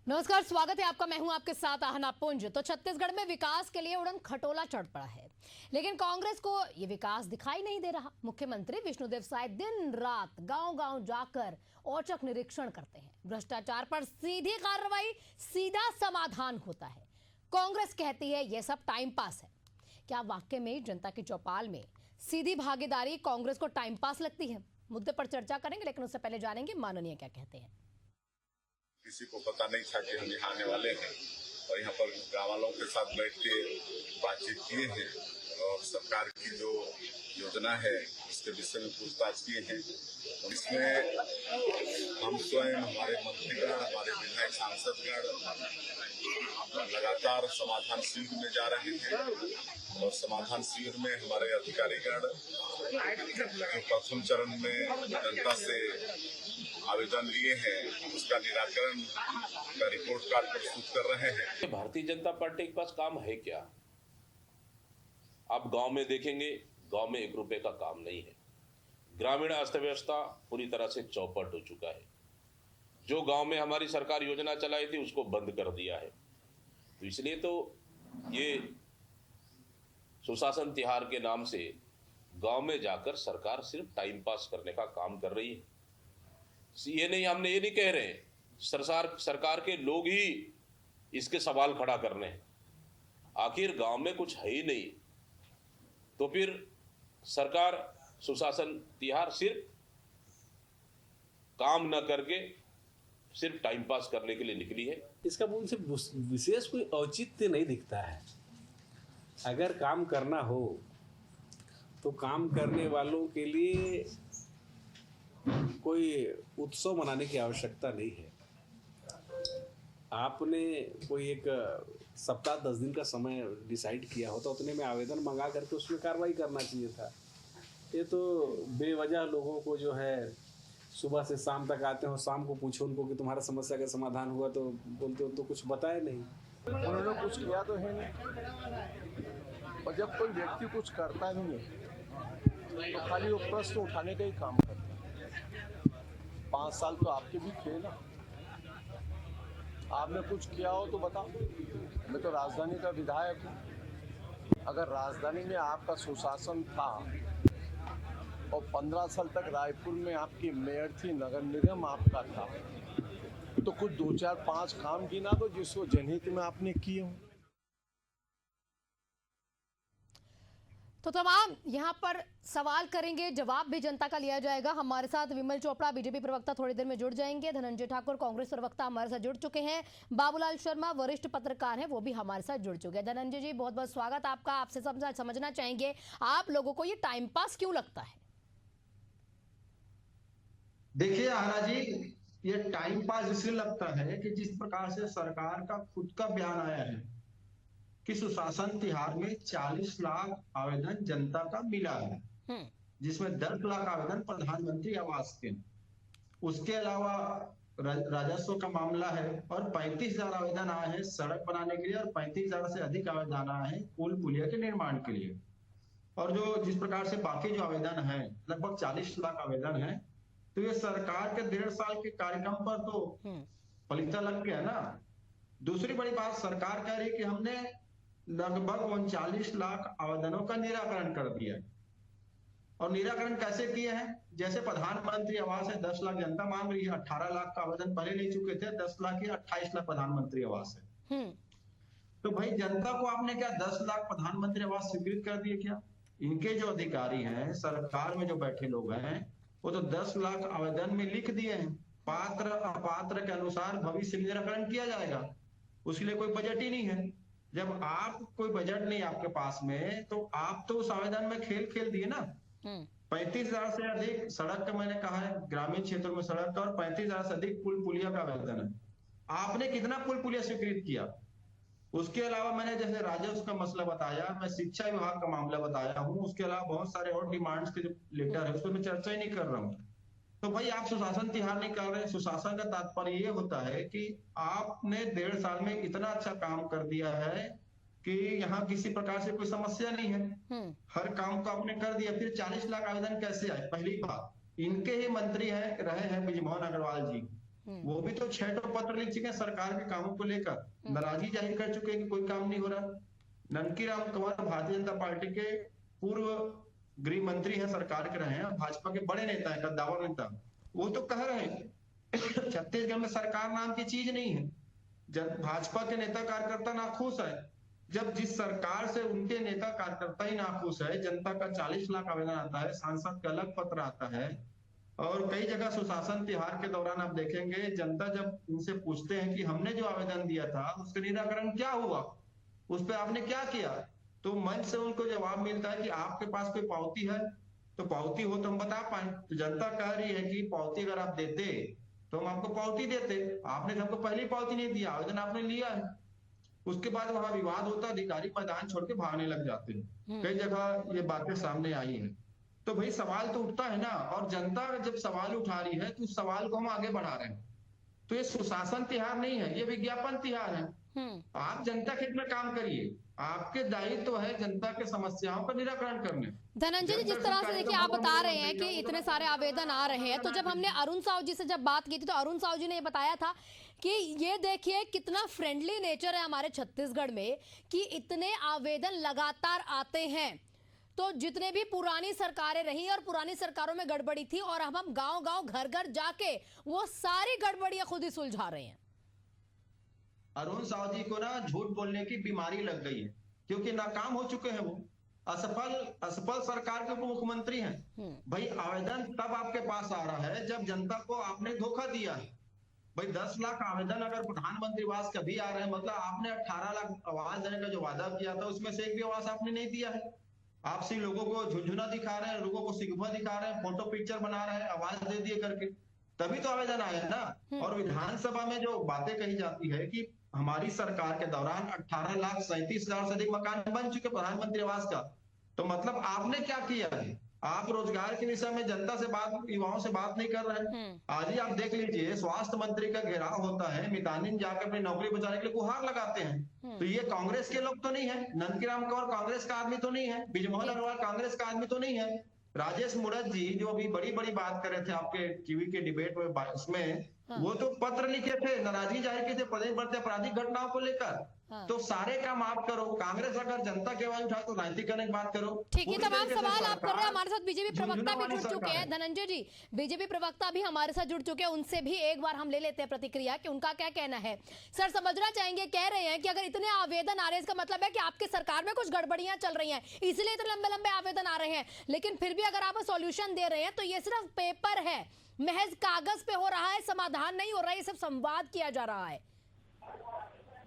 नमस्कार, स्वागत है आपका। मैं हूं आपके साथ आहना पुंज। तो छत्तीसगढ़ में विकास के लिए उड़न खटोला चढ़ पड़ा है, लेकिन कांग्रेस को ये विकास दिखाई नहीं दे रहा। मुख्यमंत्री विष्णुदेव साय दिन रात गांव-गांव जाकर औचक निरीक्षण करते हैं। भ्रष्टाचार पर सीधी कार्रवाई, सीधा समाधान होता है। कांग्रेस कहती है यह सब टाइम पास है। क्या वाकई में जनता की चौपाल में सीधी भागीदारी कांग्रेस को टाइम पास लगती है? मुद्दे पर चर्चा करेंगे, लेकिन उससे पहले जानेंगे माननीय क्या कहते हैं। किसी को पता नहीं था कि हम यहाँ आने वाले हैं और यहाँ पर गाँव वालों के साथ बैठ के बातचीत किए हैं और सरकार की जो योजना है उसके विषय में पूछताछ किए हैं। इसमें हम स्वयं, हमारे मंत्रीगण, हमारे विधायक सांसदगण लगातार समाधान शिविर में जा रहे हैं और समाधान शिविर में हमारे अधिकारीगण जो प्रथम चरण में जनता से आवेदन लिए हैं उसका निराकरण का रिपोर्ट कार्ड प्रस्तुत कर रहे हैं। भारतीय जनता पार्टी के पास काम है क्या? आप गांव में देखेंगे, गांव में 1 रुपए का काम नहीं है। ग्रामीण अर्थव्यवस्था पूरी तरह से चौपट हो चुका है। जो गांव में हमारी सरकार योजना चलाई थी उसको बंद कर दिया है। तो इसलिए तो ये सुशासन तिहार के नाम से गांव में जाकर सरकार सिर्फ टाइम पास करने का काम कर रही है। ये नहीं, हमने ये नहीं कह रहे हैं सरकार के लोग ही इसके सवाल खड़ा करने हैं। आखिर गांव में कुछ है ही नहीं, तो फिर सरकार सुशासन तिहार सिर्फ काम न करके सिर्फ टाइम पास करने के लिए निकली है। इसका उनसे विशेष कोई औचित्य नहीं दिखता है। अगर काम करना हो तो काम करने वालों के लिए कोई उत्सव मनाने की आवश्यकता नहीं है। आपने कोई एक सप्ताह 10 दिन का समय डिसाइड किया होता, उतने में आवेदन मंगा करके उसमें कार्रवाई करना चाहिए था। ये तो बेवजह लोगों को जो है सुबह से शाम तक आते हो, शाम को पूछो उनको कि तुम्हारा समस्या का समाधान हुआ, तो बोलते हो तो कुछ बताए नहीं। उन्होंने कुछ किया तो है नहीं, और जब कोई व्यक्ति कुछ करता नहीं है तो खाली वो प्रश्न उठाने का ही काम करता है। 5 साल तो आपके भी थे ना, आपने कुछ किया हो तो बताओ। मैं तो राजधानी का विधायक हूँ। अगर राजधानी में आपका सुशासन था और 15 साल तक रायपुर में आपकी मेयर थी, नगर निगम आपका था, तो कुछ 2, 4, 5 काम गिना दो जिसको जनहित में आपने किए हो। तो तमाम यहाँ पर सवाल करेंगे, जवाब भी जनता का लिया जाएगा। हमारे साथ विमल चोपड़ा बीजेपी प्रवक्ता थोड़ी देर में जुड़ जाएंगे। धनंजय ठाकुर कांग्रेस प्रवक्ता हमारे साथ जुड़ चुके हैं। बाबूलाल शर्मा वरिष्ठ पत्रकार हैं, वो भी हमारे साथ जुड़ चुके हैं। धनंजय जी, बहुत बहुत स्वागत आपका। आपसे समझना चाहेंगे, आप लोगों को ये टाइम पास क्यों लगता है? देखिए आहना जी, ये टाइम पास इसलिए लगता है कि जिस प्रकार से सरकार का खुद का बयान आया है कि सुशासन तिहार में 40 लाख आवेदन जनता का मिला है, जिसमें 10 लाख आवेदन प्रधानमंत्री आवास के, उसके अलावा राजस्व का मामला है और 35,000 आवेदन आए हैं सड़क बनाने के लिए और 35,000 से अधिक आवेदन आए हैं पुल पुलिया के निर्माण के लिए। और जो जिस प्रकार से बाकी जो आवेदन है, लगभग 40 लाख आवेदन है, तो ये सरकार के 1.5 साल के कार्यक्रम पर तो पलीता लग गया ना। दूसरी बड़ी बात, सरकार कह रही कि हमने लगभग 39 लाख आवेदनों का निराकरण कर दिया है। और निराकरण कैसे किए हैं? जैसे प्रधानमंत्री आवास है, 10 लाख जनता मांग रही है, 18 लाख का आवेदन पहले ले चुके थे, 10 लाख या 28 लाख प्रधानमंत्री आवास है। तो भाई जनता को आपने क्या 10 लाख प्रधानमंत्री आवास स्वीकृत कर दिए क्या? इनके जो अधिकारी हैं, सरकार में जो बैठे लोग हैं, वो तो 10 लाख आवेदन में लिख दिए हैं, पात्र अपात्र के अनुसार भविष्य निराकरण किया जाएगा। उसके लिए कोई बजट ही नहीं है। जब आप कोई बजट नहीं आपके पास में, तो आप तो उस आवेदन में खेल दिए ना। 35,000 से अधिक सड़क का मैंने कहा है, ग्रामीण क्षेत्रों में सड़क का, और 35,000 से अधिक पुल पुलिया का आवेदन है। आपने कितना पुल पुलिया स्वीकृत किया? उसके अलावा मैंने जैसे राजस्व का मसला बताया, मैं शिक्षा विभाग का मामला बताया हूँ, उसके अलावा बहुत सारे और डिमांड्स के जो लेटर है उस पर मैं चर्चा ही नहीं कर रहा हूँ। तो भाई आप सुशासन तिहार नहीं कर रहे। सुशासन का तात्पर्य ये होता है कि आपने 1.5 साल में इतना अच्छा काम कर दिया है कि यहाँ किसी प्रकार से कोई समस्या नहीं है, हर काम को आपने कर दिया। फिर 40 लाख आवेदन कैसे आए? पहली बात, इनके ही मंत्री रहे हैं बृजमोहन अग्रवाल जी, वो भी तो 6 पत्र लिख चुके हैं सरकार के कामों को लेकर, नाराजगी जाहिर कर चुके हैं कि कोई काम नहीं हो रहा। ननकी राम कंवर भारतीय जनता पार्टी के पूर्व गृह मंत्री हैं, सरकार के रहे हैं, भाजपा के बड़े नेता है, कद्दावर नेता, वो तो कह रहे हैं छत्तीसगढ़ में सरकार नाम की चीज नहीं है। जब भाजपा के नेता कार्यकर्ता नाखुश है, जब जिस सरकार से उनके नेता कार्यकर्ता ही नाखुश है, जनता का 40 लाख आवेदन आता है, सांसद का अलग पत्र आता है, और कई जगह सुशासन तिहार के दौरान आप देखेंगे जनता जब इनसे पूछते हैं कि हमने जो आवेदन दिया था उसका निराकरण क्या हुआ, उस पर आपने क्या किया, तो मंच से उनको जवाब मिलता है कि आपके पास कोई पावती है, तो पावती हो तो हम बता पाए। तो जनता कह रही है कि पावती अगर आप देते तो हम आपको पावती देते, आपने तो हमको पहली पावती नहीं दिया, आवेदन आपने लिया है। उसके बाद वहां विवाद होता, अधिकारी मैदान छोड़ के भागने लग जाते हैं। कई जगह ये बातें सामने आई हैं। तो भाई सवाल तो उठता है ना, और जनता जब सवाल उठा रही है तो उस सवाल को हम आगे बढ़ा रहे हैं। तो ये सुशासन तिहार नहीं है, ये विज्ञापन तिहार है। आप जनता के हित में काम करिए, आपके दायित्व है जनता के समस्याओं का निराकरण करने। धनंजय जी, जिस तरह से देखिए आप बता रहे हैं कि इतने सारे आवेदन आ रहे हैं, तो जब हमने अरुण साहू जी से जब बात की थी तो अरुण साहू जी ने बताया था कि ये देखिए कितना फ्रेंडली नेचर है हमारे छत्तीसगढ़ में कि इतने आवेदन लगातार आते हैं। तो जितने भी पुरानी सरकारें रही और पुरानी सरकारों में गड़बड़ी थी, और अब हम गांव गांव घर घर जाके वो सारी गड़बड़ियां खुद ही सुलझा रहे हैं। अरुण साहू जी को ना झूठ बोलने की बीमारी लग गई है, क्योंकि नाकाम हो चुके हैं। वो असफल सरकार के उप मुख्यमंत्री हैं। भाई आवेदन तब आपके पास आ रहा है जब जनता को आपने धोखा दिया है। भाई 10 लाख आवेदन अगर प्रधानमंत्री आवास कभी आ रहे हैं, मतलब आपने 18 लाख आवास देने का जो वादा किया था उसमें से एक भी आवास आपने नहीं दिया है। आप सिर्फ लोगों को झुंझुना दिखा रहे हैं, लोगों को सिग्मा दिखा रहे हैं, फोटो पिक्चर बना रहे हैं, आवाज दे दिए करके, तभी तो आवेदन आए ना। और विधानसभा में जो बातें कही जाती है कि हमारी सरकार के दौरान 18,37,000 से अधिक मकान बन चुके प्रधानमंत्री आवास का, तो मतलब आपने क्या किया है? आप रोजगार के विषय में जनता से बात, युवाओं से बात नहीं कर रहे हैं। आज ही आप देख लीजिए, स्वास्थ्य मंत्री का घेराव होता है, मितानिन जाकर अपनी नौकरी बचाने के लिए गुहार लगाते हैं। तो ये कांग्रेस के लोग तो नहीं है, नंदकीराम कंवर कांग्रेस का आदमी तो नहीं है, बिजमोहन अग्रवाल कांग्रेस का आदमी तो नहीं है, राजेश मुड़त जी जो अभी बड़ी बड़ी बात कर रहे थे आपके टीवी के डिबेट में, उसमें वो तो पत्र लिखे थे, नाराजगी जाहिर की थी प्रदेश बढ़ते आपराधिक घटनाओं को लेकर। तो सारे काम आप करो। कांग्रेस अगर जनता की आवाज उठाए तो राजनीतिक करने की बात करो। ठीक है, तमाम सवाल आप कर रहे हैं। हमारे साथ बीजेपी प्रवक्ता भी जुड़ चुके हैं। धनंजय जी, बीजेपी प्रवक्ता भी हमारे साथ जुड़ चुके हैं, उनसे भी एक बार हम ले लेते हैं प्रतिक्रिया कि उनका क्या कहना है। सर, समझना चाहेंगे, कह रहे हैं कि अगर इतने आवेदन आ रहे हैं इसका मतलब है कि आपकी सरकार में कुछ गड़बड़ियां चल रही हैं, इसलिए इतने लंबे लंबे आवेदन आ रहे हैं। लेकिन फिर भी अगर आप सॉल्यूशन दे रहे हैं तो ये सिर्फ पेपर है, महज कागज पे हो रहा है, समाधान नहीं हो रहा है, ये सब संवाद किया जा रहा है।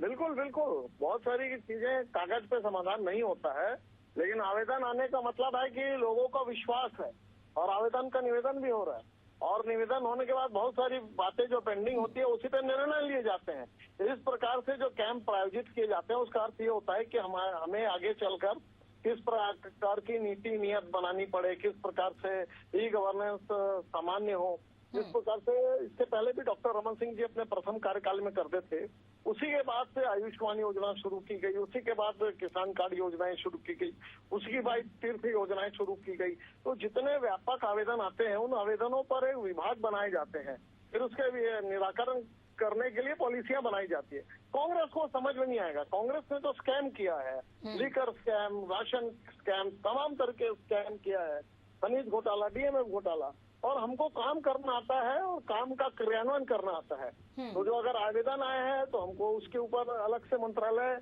बिल्कुल बिल्कुल, बहुत सारी चीजें कागज पे समाधान नहीं होता है, लेकिन आवेदन आने का मतलब है कि लोगों का विश्वास है और आवेदन का निवेदन भी हो रहा है, और निवेदन होने के बाद बहुत सारी बातें जो पेंडिंग होती है उसी पे निर्णय लिए जाते हैं। इस प्रकार से जो कैंप आयोजित किए जाते हैं उसका अर्थ ये होता है कि हमें आगे चलकर किस प्रकार की नीति नियत बनानी पड़े, किस प्रकार से ई गवर्नेंस सामान्य हो, जिस प्रकार से इससे पहले भी डॉक्टर रमन सिंह जी अपने प्रथम कार्यकाल में करते थे। उसी के बाद से आयुष्मान योजना शुरू की गई, उसी के बाद किसान कार्ड योजनाएं शुरू की गई, उसी के बाद तीर्थ योजनाएं शुरू की गई। तो जितने व्यापक आवेदन आते हैं उन आवेदनों पर एक विभाग बनाए जाते हैं, फिर उसके निराकरण करने के लिए पॉलिसियां बनाई जाती है। कांग्रेस को समझ में नहीं आएगा, कांग्रेस ने तो स्कैम किया है, लीकर स्कैम, राशन स्कैम, तमाम तरह के स्कैम किया है, खनिज घोटाला, डीएमएफ घोटाला, और हमको काम करना आता है और काम का क्रियान्वयन करना आता है। तो जो अगर आवेदन आए हैं तो हमको उसके ऊपर अलग से मंत्रालय,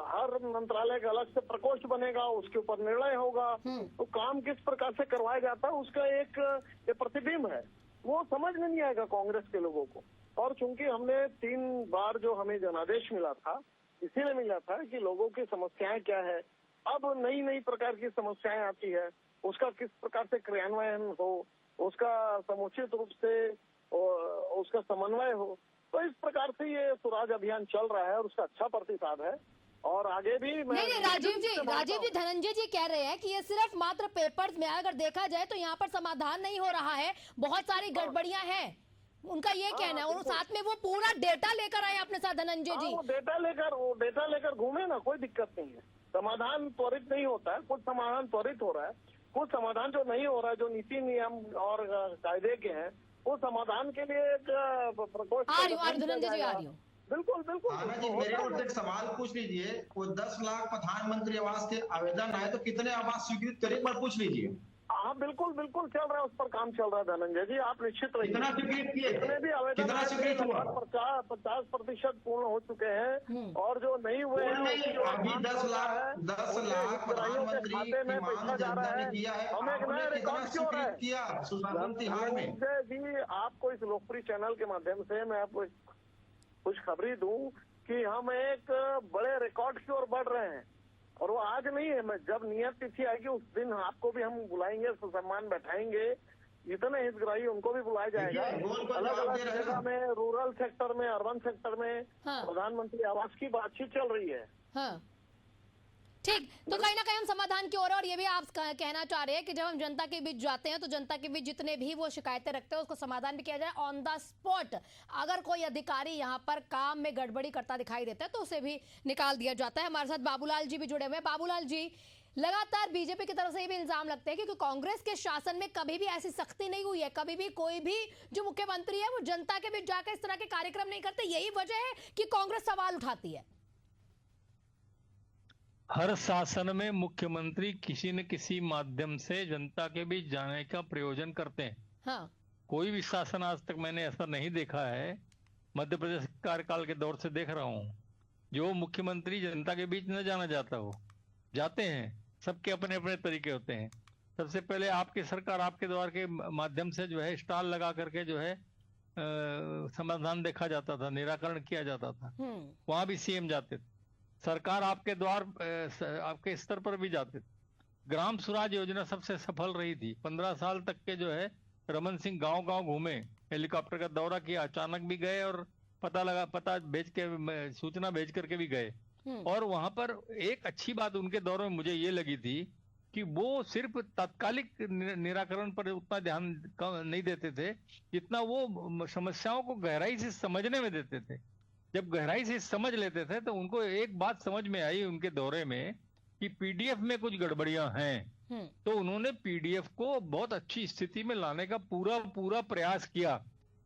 हर मंत्रालय का अलग से प्रकोष्ठ बनेगा, उसके ऊपर निर्णय होगा। तो काम किस प्रकार से करवाया जाता है उसका एक प्रतिबिंब है, वो समझ में नहीं आएगा कांग्रेस के लोगों को। और चूंकि हमने 3 बार जो हमें जनादेश मिला था, इसीलिए मिला था कि लोगों की समस्याएं क्या है, अब नई नई प्रकार की समस्याएं आती है, उसका किस प्रकार से क्रियान्वयन हो, उसका समुचित रूप से उसका समन्वय हो। तो इस प्रकार से ये स्वराज अभियान चल रहा है और उसका अच्छा प्रतिसाद है। और आगे भी नहीं, राजीव जी, धनंजय जी कह रहे हैं कि ये सिर्फ मात्र पेपर्स में, अगर देखा जाए तो यहाँ पर समाधान नहीं हो रहा है, बहुत सारी गड़बड़ियां हैं, उनका ये कहना है। और साथ में वो पूरा डेटा लेकर आए अपने साथ। धनंजय जी, वो डेटा लेकर घूमे ना, कोई दिक्कत नहीं है। समाधान त्वरित नहीं होता है, कुछ समाधान त्वरित हो रहा है, कुछ समाधान जो नहीं हो रहा है, जो नीति नियम और कायदे के हैं वो समाधान के लिए एक प्रकोष्ठ आ रही हूँ धनंजय जी, आ रही हूँ। बिल्कुल बिल्कुल आना जी, मेरे ओर से एक सवाल पूछ लीजिए। वो 10 लाख प्रधानमंत्री आवास के आवेदन आए तो कितने आवास स्वीकृत करे, एक बार पूछ लीजिए। हाँ बिल्कुल बिल्कुल चल रहा है, उस पर काम चल रहा है धनंजय जी, आप निश्चित रहिए। कितना स्वीकृत किए, जितने भी आवेदन कितना स्वीकृत हुआ? 50% पूर्ण हो चुके हैं और जो नहीं हुए हैं अभी 10 लाख प्रधानमंत्री की मांग जनता ने किया है, हम एक नया आपने कितना रिकॉर्ड क्यों स्वीकृत किया सुशासन तिहार में? धनंजय जी, आपको इस लोकप्रिय चैनल के माध्यम से मैं आपको खुशखबरी दूं कि हम एक बड़े रिकॉर्ड की ओर बढ़ रहे हैं। और वो आज नहीं है, मैं जब नियत तिथि आएगी उस दिन आपको भी हम बुलाएंगे, सम्मान बैठाएंगे, जितने हितग्राही उनको भी बुलाया जाएगा। अलग अलग जगह में, रूरल सेक्टर में, अर्बन सेक्टर में प्रधानमंत्री आवास की बातचीत चल रही है। हाँ ठीक, तो कहीं ना कहीं हम समाधान की ओर, और ये भी आप कहना चाह रहे हैं कि जब हम जनता के बीच जाते हैं तो जनता के बीच जितने भी वो शिकायतें रखते हैं उसको समाधान भी किया जाए ऑन द स्पॉट। अगर कोई अधिकारी यहाँ पर काम में गड़बड़ी करता दिखाई देता है तो उसे भी निकाल दिया जाता है। हमारे साथ बाबूलाल जी भी जुड़े हुए हैं। बाबूलाल जी, लगातार बीजेपी की तरफ से ये भी इल्जाम लगते हैं कि कांग्रेस के शासन में कभी भी ऐसी सख्ती नहीं हुई है, कभी भी कोई भी जो मुख्यमंत्री है वो जनता के बीच जाकर इस तरह के कार्यक्रम नहीं करते। यही वजह है कि कांग्रेस सवाल उठाती है। हर शासन में मुख्यमंत्री किसी न किसी माध्यम से जनता के बीच जाने का प्रयोजन करते हैं। हाँ। कोई भी शासन आज तक मैंने ऐसा नहीं देखा है, मध्य प्रदेश कार्यकाल के दौर से देख रहा हूँ, जो मुख्यमंत्री जनता के बीच न जाना चाहता हो। जाते हैं, सबके अपने अपने तरीके होते हैं। सबसे पहले आपकी सरकार आपके द्वार के माध्यम से जो है स्टॉल लगा करके जो है समाधान देखा जाता था, निराकरण किया जाता था। वहां भी सीएम जाते थे, सरकार आपके द्वार आपके स्तर पर भी जाते थे। ग्राम स्वराज योजना सबसे सफल रही थी। 15 साल तक के जो है रमन सिंह गांव गांव घूमे, हेलीकॉप्टर का दौरा किया, अचानक भी गए और पता भेज के, सूचना भेज करके भी गए। और वहां पर एक अच्छी बात उनके दौर में मुझे ये लगी थी कि वो सिर्फ तात्कालिक निराकरण पर उतना ध्यान नहीं देते थे जितना वो समस्याओं को गहराई से समझने में देते थे। जब गहराई से समझ लेते थे तो उनको एक बात समझ में आई उनके दौरे में कि पीडीएफ में कुछ गड़बड़ियां हैं। तो उन्होंने पीडीएफ को बहुत अच्छी स्थिति में लाने का पूरा प्रयास किया।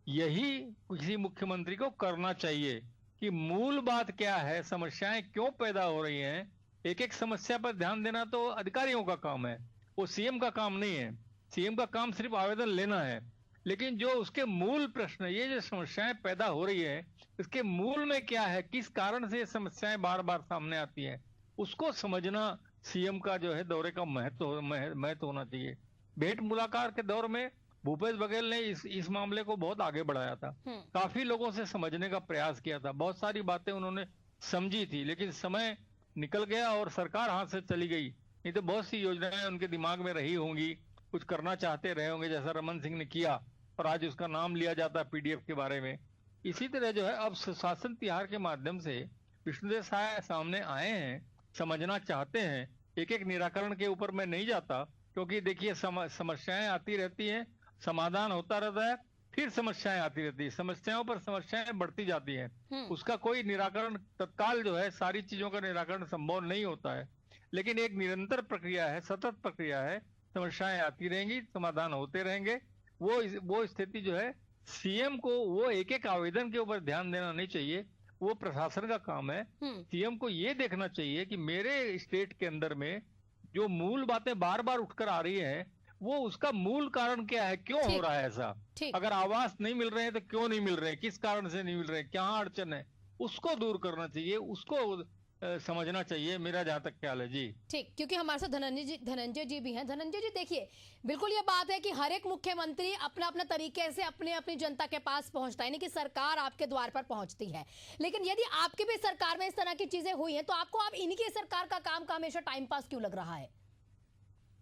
यही किसी मुख्यमंत्री को करना चाहिए कि मूल बात क्या है, समस्याएं क्यों पैदा हो रही हैं। एक एक समस्या पर ध्यान देना तो अधिकारियों का काम है, वो सीएम का काम नहीं है। सीएम का काम सिर्फ आवेदन लेना है, लेकिन जो उसके मूल प्रश्न, ये जो समस्याएं पैदा हो रही है, इसके मूल में क्या है, किस कारण से ये समस्याएं बार बार सामने आती हैं, उसको समझना सीएम का जो है दौरे का महत्व होना चाहिए। भेंट मुलाकात के दौर में भूपेश बघेल ने इस मामले को बहुत आगे बढ़ाया था, काफी लोगों से समझने का प्रयास किया था, बहुत सारी बातें उन्होंने समझी थी, लेकिन समय निकल गया और सरकार हाथ से चली गई। नहीं तो बहुत सी योजनाएं उनके दिमाग में रही होंगी, कुछ करना चाहते रहे होंगे, जैसा रमन सिंह ने किया और आज उसका नाम लिया जाता है पीडीएफ के बारे में। इसी तरह जो है अब सुशासन तिहार के माध्यम से विष्णुदेव साय सामने आए हैं, समझना चाहते हैं। एक एक निराकरण के ऊपर मैं नहीं जाता, क्योंकि देखिए समस्याएं आती रहती हैं, समाधान होता रहता है, फिर समस्याएं आती रहती है, समस्याओं पर समस्याएं बढ़ती जाती हैं। उसका कोई निराकरण तत्काल जो है, सारी चीजों का निराकरण संभव नहीं होता है, लेकिन एक निरंतर प्रक्रिया है, सतत प्रक्रिया है। समस्याएं आती रहेंगी, समाधान होते रहेंगे। वो स्थिति जो है सीएम को वो एक एक आवेदन के ऊपर ध्यान देना नहीं चाहिए, वो प्रशासन का काम है। सीएम को ये देखना चाहिए कि मेरे स्टेट के अंदर में जो मूल बातें बार बार उठकर आ रही है, वो उसका मूल कारण क्या है, क्यों हो रहा है ऐसा। अगर आवास नहीं मिल रहे हैं तो क्यों नहीं मिल रहे, किस कारण से नहीं मिल रहे, क्या अड़चन है, उसको दूर करना चाहिए, उसको समझना चाहिए, मेरा जहां तक ख्याल है जी। ठीक, क्योंकि हमारे साथ धनंजय जी भी हैं। धनंजय जी देखिए, बिल्कुल ये बात है कि हर एक मुख्यमंत्री अपना अपना तरीके से अपनी जनता के पास पहुंचता है, यानी कि सरकार आपके द्वार पर पहुंचती है। लेकिन यदि आपकी भी सरकार में इस तरह की चीजें हुई हैं तो आपको अब इनकी सरकार का काम हमेशा टाइम पास क्यों लग रहा है?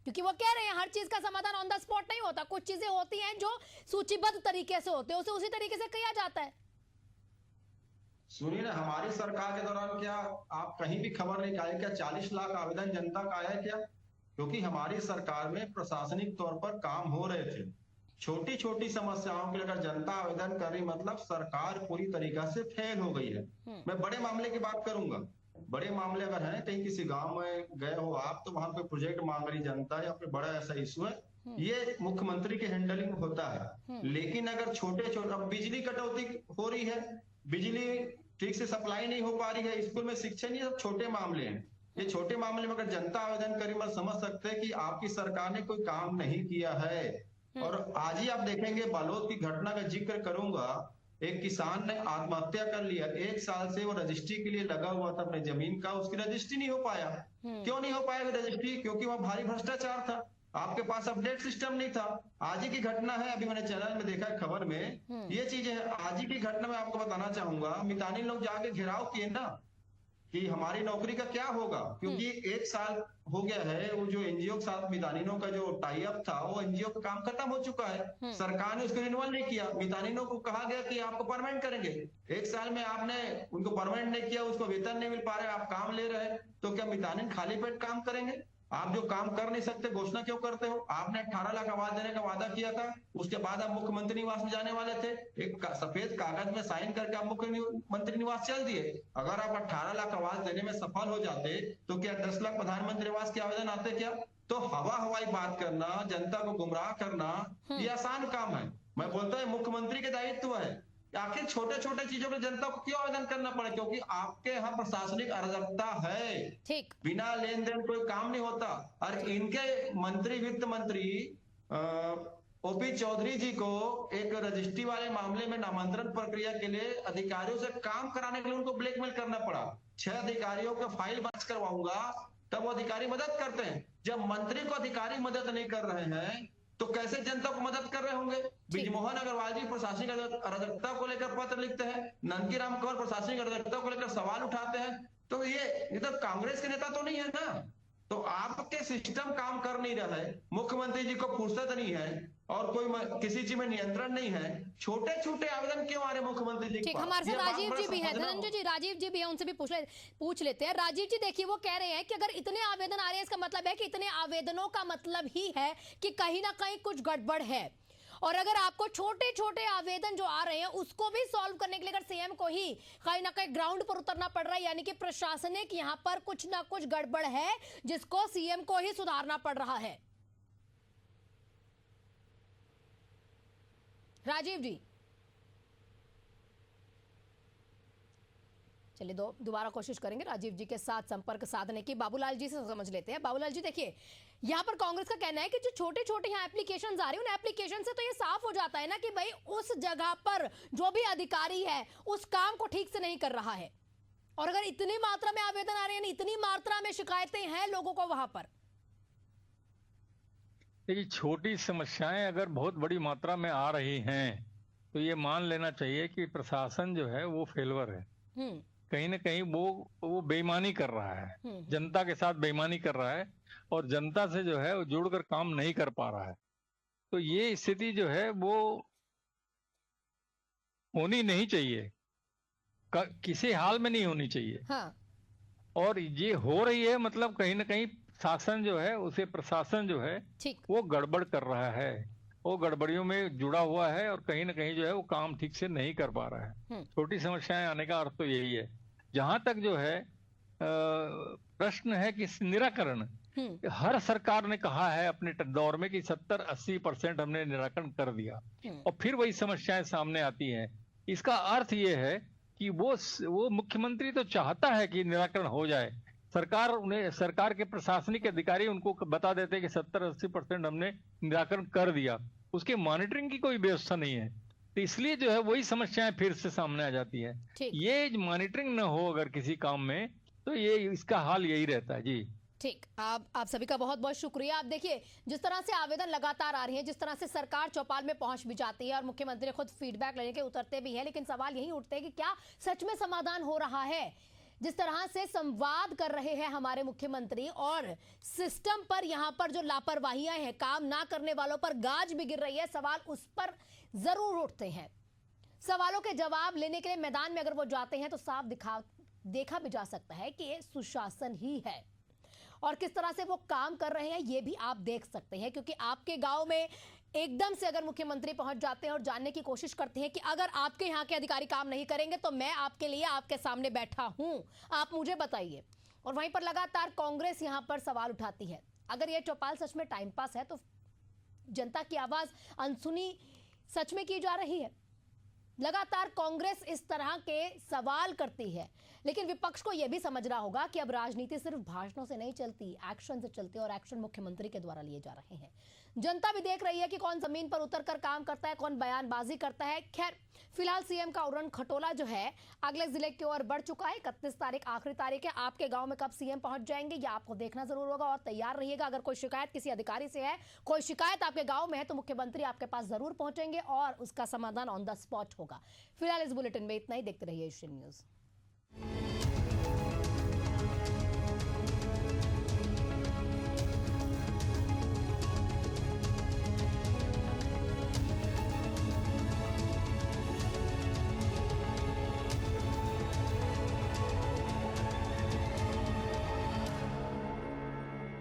क्योंकि वो कह रहे हैं हर चीज का समाधान ऑन द स्पॉट नहीं होता, कुछ चीजें होती हैं जो सूचीबद्ध तरीके से होते हैं, उसे उसी तरीके से किया जाता है। सुनिए ना, हमारी सरकार के दौरान क्या आप कहीं भी खबर नहीं पाए क्या 40 लाख आवेदन जनता का आया है क्या? क्योंकि हमारी सरकार में प्रशासनिक तौर पर काम हो रहे थे। छोटी छोटी समस्याओं के लिए अगर जनता आवेदन कर रही, मतलब सरकार पूरी तरीका से फेल हो गई है। मैं बड़े मामले की बात करूंगा। बड़े मामले अगर हैं, कहीं किसी गांव में गए हो आप, तो वहां पे प्रोजेक्ट मांग रही जनता या फिर बड़ा ऐसा इशू है, ये मुख्यमंत्री के हैंडलिंग में होता है। लेकिन अगर छोटे छोटे, अब बिजली कटौती हो रही है, बिजली ठीक से सप्लाई नहीं हो पा रही है, स्कूल में शिक्षा नहीं, सब छोटे मामले हैं। ये छोटे मामले में अगर जनता आवेदन करे, मैं समझ सकते हैं कि आपकी सरकार ने कोई काम नहीं किया है। और आज ही आप देखेंगे, बालोद की घटना का जिक्र करूंगा, एक किसान ने आत्महत्या कर लिया। 1 साल से वो रजिस्ट्री के लिए लगा हुआ था अपने जमीन का, उसकी रजिस्ट्री नहीं हो पाया। क्यों नहीं हो पाया रजिस्ट्री? क्योंकि वहां भारी भ्रष्टाचार था, आपके पास अपडेट सिस्टम नहीं था। आज ही की घटना है, अभी मैंने चैनल में देखा खबर में ये चीजें है। आज ही की घटना में आपको बताना चाहूंगा, मितानी लोग जाके घेराव किए ना कि हमारी नौकरी का क्या होगा, क्योंकि 1 साल हो गया है। वो जो एनजीओ के साथ मितानिनों का जो टाई अप था, वो एनजीओ का काम खत्म हो चुका है। सरकार ने उसको रिन्यूअल नहीं किया। मितानिनों को कहा गया कि आपको परमानेंट करेंगे, 1 साल में आपने उनको परमानेंट नहीं किया, उसको वेतन नहीं मिल पा रहा है, आप काम ले रहे हैं, तो क्या मितानिन खाली पेट काम करेंगे? आप जो काम कर नहीं सकते घोषणा क्यों करते हो? आपने 18 लाख आवास देने का वादा किया था, उसके बाद आप मुख्यमंत्री निवास में जाने वाले थे, एक सफेद कागज में साइन करके आप मुख्यमंत्री निवास चल दिए। अगर आप 18 लाख आवास देने में सफल हो जाते तो क्या 10 लाख प्रधानमंत्री निवास के आवेदन आते क्या? तो हवाई बात करना, जनता को गुमराह करना, ये आसान काम है। मैं बोलता हूँ मुख्यमंत्री के दायित्व है। आखिर छोटे छोटे चीजों के जनता को क्यों आवेदन करना पड़े? क्योंकि आपके यहाँ प्रशासनिक अराजकता है, ठीक, बिना लेन देन कोई काम नहीं होता। और इनके मंत्री, वित्त मंत्री ओपी चौधरी जी को एक रजिस्ट्री वाले मामले में नामांतरण प्रक्रिया के लिए अधिकारियों से काम कराने के लिए उनको ब्लैकमेल करना पड़ा। 6 अधिकारियों का फाइल बंद करवाऊंगा, तब वो अधिकारी मदद करते हैं। जब मंत्री को अधिकारी मदद नहीं कर रहे हैं तो कैसे जनता को मदद कर रहे होंगे? ब्रिजमोहन अग्रवाल जी प्रशासनिक अराजकता को लेकर पत्र लिखते हैं, ननकी राम कंवर प्रशासनिक अराजकता को लेकर सवाल उठाते हैं, तो ये तो कांग्रेस के नेता तो नहीं है ना। तो आपके सिस्टम काम कर नहीं रहा है, मुख्यमंत्री जी को फुर्सत नहीं है और कोई किसी चीज में नियंत्रण नहीं है। छोटे छोटे आवेदन क्यों आ रहे मुख्यमंत्री जी? ठीक, हमारे साथ राजीव जी भी है, धनंजय जी, राजीव जी भी है, उनसे भी पूछ लेते हैं। राजीव जी, देखिए वो कह रहे हैं कि अगर इतने आवेदन आ रहे हैं, इसका मतलब है कि इतने आवेदनों का मतलब ही है कि कहीं ना कहीं कुछ गड़बड़ है। और अगर आपको छोटे छोटे आवेदन जो आ रहे हैं उसको भी सॉल्व करने के लिए अगर सीएम को ही कहीं ना कहीं ग्राउंड पर उतरना पड़ रहा है, यानी कि प्रशासनिक यहाँ पर कुछ ना कुछ गड़बड़ है जिसको सीएम को ही सुधारना पड़ रहा है। राजीव जी, चलिए दोबारा कोशिश करेंगे राजीव जी के साथ संपर्क साधने की। बाबूलाल जी से समझ लेते हैं। बाबूलाल जी, देखिए यहाँ पर कांग्रेस का कहना है कि जो छोटे छोटे यहाँ एप्लीकेशंस आ रही है, उन एप्लीकेशन से तो ये साफ हो जाता है ना कि भाई उस जगह पर जो भी अधिकारी है उस काम को ठीक से नहीं कर रहा है। और अगर इतनी मात्रा में आवेदन आ रहे हैं, इतनी मात्रा में शिकायतें हैं लोगों को वहां पर, देखिए छोटी समस्याएं अगर बहुत बड़ी मात्रा में आ रही हैं तो ये मान लेना चाहिए कि प्रशासन जो है वो फेलवर है। कहीं ना कहीं वो बेईमानी कर रहा है, जनता के साथ बेईमानी कर रहा है और जनता से जो है वो जुड़कर काम नहीं कर पा रहा है। तो ये स्थिति जो है वो होनी नहीं चाहिए, किसी हाल में नहीं होनी चाहिए। हाँ। और ये हो रही है, मतलब कहीं ना कहीं शासन जो है उसे प्रशासन जो है वो गड़बड़ कर रहा है, वो गड़बड़ियों में जुड़ा हुआ है और कहीं ना कहीं जो है वो काम ठीक से नहीं कर पा रहा है। छोटी समस्याएं आने का अर्थ तो यही है। जहां तक जो है प्रश्न है कि निराकरण, हर सरकार ने कहा है अपने दौर में कि 70-80% हमने निराकरण कर दिया और फिर वही समस्याएं सामने आती हैं। इसका अर्थ ये है कि वो मुख्यमंत्री तो चाहता है कि निराकरण हो जाए, सरकार के प्रशासनिक अधिकारी उनको बता देते हैं कि 70-80% हमने निराकरण कर दिया, उसके मॉनिटरिंग की कोई व्यवस्था नहीं है। तो इसलिए जो है वही समस्याएं फिर से सामने आ जाती है। ये मॉनिटरिंग न हो अगर किसी काम में तो ये इसका हाल यही रहता है। जी ठीक, आप सभी का बहुत बहुत शुक्रिया। आप देखिए जिस तरह से आवेदन लगातार आ रही हैं, जिस तरह से सरकार चौपाल में पहुंच भी जाती है और मुख्यमंत्री खुद फीडबैक लेने के उतरते भी हैं, लेकिन सवाल यही उठते हैं कि क्या सच में समाधान हो रहा है? जिस तरह से संवाद कर रहे हैं हमारे मुख्यमंत्री और सिस्टम पर यहाँ पर जो लापरवाहियां हैं, काम ना करने वालों पर गाज भी गिर रही है, सवाल उस पर जरूर उठते हैं। सवालों के जवाब लेने के लिए मैदान में अगर वो जाते हैं तो साफ देखा भी जा सकता है कि ये सुशासन ही है और किस तरह से वो काम कर रहे हैं ये भी आप देख सकते हैं। क्योंकि आपके गांव में एकदम से अगर मुख्यमंत्री पहुंच जाते हैं और जानने की कोशिश करते हैं कि अगर आपके यहाँ के अधिकारी काम नहीं करेंगे तो मैं आपके लिए आपके सामने बैठा हूं, आप मुझे बताइए। और वहीं पर लगातार कांग्रेस यहाँ पर सवाल उठाती है, अगर ये चौपाल सच में टाइम पास है तो जनता की आवाज अनसुनी सच में की जा रही है। लगातार कांग्रेस इस तरह के सवाल करती है, लेकिन विपक्ष को यह भी समझना होगा कि अब राजनीति सिर्फ भाषणों से नहीं चलती, एक्शन से चलती है और एक्शन मुख्यमंत्री के द्वारा लिए जा रहे हैं। जनता भी देख रही है कि कौन जमीन पर उतरकर काम करता है, कौन बयानबाजी करता है। खैर, फिलहाल सीएम का उड़न खटोला जो है अगले जिले की ओर बढ़ चुका है। 31 तारीख आखिरी तारीख है। आपके गांव में कब सीएम पहुंच जाएंगे ये आपको देखना जरूर होगा और तैयार रहिएगा। अगर कोई शिकायत किसी अधिकारी से है, कोई शिकायत आपके गांव में है, तो मुख्यमंत्री आपके पास जरूर पहुंचेंगे और उसका समाधान ऑन द स्पॉट होगा। फिलहाल इस बुलेटिन में इतना ही। देखते रहिए एशियन न्यूज।